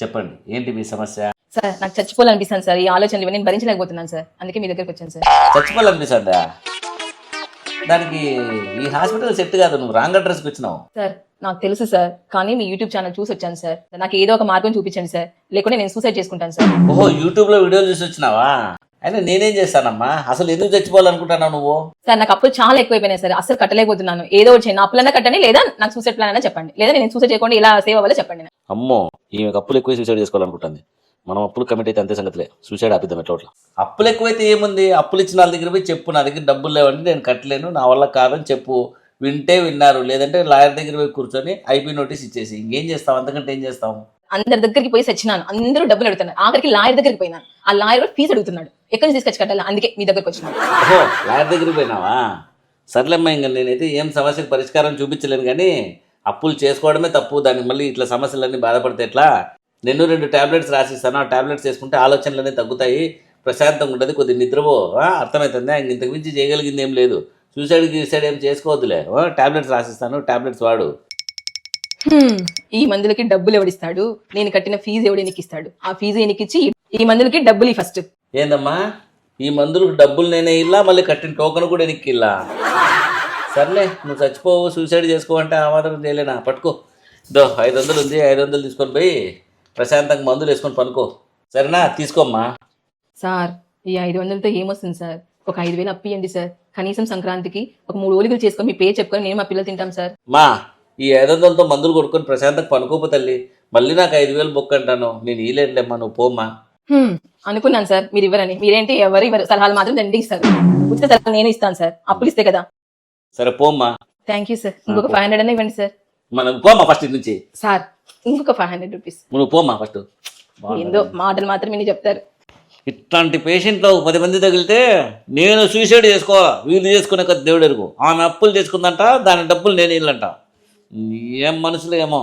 చెప్పండి, ఏంటి మీ సమస్య? సార్ నాకు చచ్చిపోవాలనిపిస్తాను సార్. ఈ ఆలోచనలు ఇవన్నీ నేను భరించలేకపోతున్నాను సార్. అందుకే మీ దగ్గరికి వచ్చాను సార్. చచ్చిపోవాలనిపిస్తుందా? దానికి ఈ హాస్పిటల్ సెట్ కాదు, నువ్వు రాంగ్ అడ్రస్కి వచ్చినావు. సార్ నాకు తెలుసు సార్, కానీ మీ యూట్యూబ్ ఛానల్ చూసి వచ్చాను సార్. నాకు ఏదో ఒక మార్గం చూపించండి సార్, లేకుంటే నేను సూసైడ్ చేసుకుంటాను సార్. ఓహో, యూట్యూబ్లో వీడియోలు చూసి వచ్చినావా? అయినా నేనేం చేస్తానమ్మా? అసలు ఎందుకు చచ్చిపోవాలనుకుంటున్నావు నువ్వు? సార్ నాకు అప్పులు చాలా ఎక్కువైపోయినాయి సార్, అసలు కట్టలేకపోతున్నాను. ఏదో ఒకటి చేయండి, అప్పులన్నా కట్టండి, లేదా నాకు సూసైడ్ ప్లాన్ అయినా చెప్పండి, లేదా నేను సూసైడ్ చేయకుండా ఇలా సేవ్ అవ్వాలో చెప్పండి. అమ్మో, ఈమె అప్పులు ఎక్కువ సూసైడ్ చేసుకోవాలనుకుంటుంది. మనం అప్పులు కమిట్ అయితే అంతే సంగతిలే, సూసైడ్ ఆపిద్దాం ఎట్లా. అప్పులు ఎక్కువైతే ఏముంది, అప్పులు ఇచ్చిన వాళ్ళ దగ్గర పోయి చెప్పు, నా దగ్గర డబ్బులు లేవండి, నేను కట్టలేను, నా వల్ల కాదని చెప్పు. వింటే విన్నారు, లేదంటే లాయర్ దగ్గర పోయి కూర్చొని ఐపీ నోటీస్ ఇచ్చేసి ఇంకేం చేస్తాం, అంతకంటే ఏం చేస్తాము? అందరి దగ్గరికి పోయి సచ్చినాను, అందరూ డబ్బులు అడుగుతున్నారు. ఆఖరికి లాయర్ దగ్గరికి పోయినాను, ఆ లాయర్ కూడా ఫీజు అడుగుతున్నాడు. ఎక్కడి నుంచి తీసుకొచ్చి కట్టాలి, అందుకే మీ దగ్గరకు వచ్చినాను. ఓహో, లాయర్ దగ్గరికి పోయినావా? సర్లేమ్మా, ఇంకా నేనైతే ఏం సమస్యకు పరిష్కారం చూపించలేను, కానీ అప్పులు చేసుకోవడమే తప్పు. దానికి మళ్ళీ ఇట్లా సమస్యలన్నీ బాధపడితే ఎట్లా? నేను 2 టాబ్లెట్స్ రాసిస్తాను, ఆ టాబ్లెట్స్ వేసుకుంటే ఆలోచనలన్నీ తగ్గుతాయి, ప్రశాంతంగా ఉంటుంది, కొద్దిగా నిద్రపో. అర్థమవుతుందా? ఇంతకు మించి చేయగలిగింది ఏం లేదు. సూసైడ్ ఏం చేసుకోవద్దులే. టాబ్లెట్స్ రాసిస్తాను, టాబ్లెట్స్ వాడు. ఈ మందులకి డబ్బులు ఎవడిస్తాడు? నేను కట్టిన ఫీజు ఎవడు ఎనికి ఇస్తాడు? ఆ ఫీజు ఎనికిచ్చి ఈ మందులకి డబ్బులు ఫస్ట్. ఏందమ్మా, ఈ మందులకు డబ్బులు నేనే ఇల్లా, మళ్ళీ కట్టిన టోకన్ కూడా ఎనికి ఇల్లా? సర్లే, నువ్వు చచ్చిపోవు, సూసైడ్ చేసుకోవంటే ఆ మాత్రం చేయలేనా? పట్టుకో, 500 ఉంది, 500 తీసుకొని పోయి ప్రశాంతంగా మందులు వేసుకొని పనుకో, సరేనా? తీసుకోమ్మా. సార్ ఈ 500తో ఏమొస్తుంది సార్? ఒక 5,000 అప్పియండి సార్, కనీసం సంక్రాంతికి ఒక 3 ఓలికలు చేసుకొని మీ పేరు చెప్పుకొని నేను మా పిల్లలు తింటాం సార్. మా ఈ 500తో మందులు కొడుకొని ప్రశాంతంగా పనుకోపో తల్లి, మళ్ళీ నాకు 5,000 బొక్క అంటాను, నేను ఇలేనులేమ్మా, నువ్వు పోమ్మా. అనుకున్నాను సార్ మీరు ఇవ్వరని. మీరేంటి ఎవరు సలహాలు మాత్రం దండి ఇస్తారు. ఉచిత సలహాలు నేను ఇస్తాను సార్, అప్పులు ఇస్తే కదా. సరే పోమ్మా. Thank you sir. ఇంకొక 500 అన్న ఇవ్వండి సార్. మనం పోమ్మా ఫస్ట్ నుంచి. సార్ ఇంకొక 500 రూపీస్. నువ్వు పోమ్మా ఫస్ట్. ఏందో మాటలు మాత్రం మీరు చెప్తారు. ఇట్లాంటి పేషెంట్లో 10 మంది తగిలితే నేను సూసైడ్ చేసుకోవాలా, వీళ్ళు చేసుకునే కదా దేవుడు ఎరుగు. ఆమె అప్పులు చేసుకుందంట, దాని డబ్బులు నేను ఇల్లంట. ఏం మనుషులు ఏమో.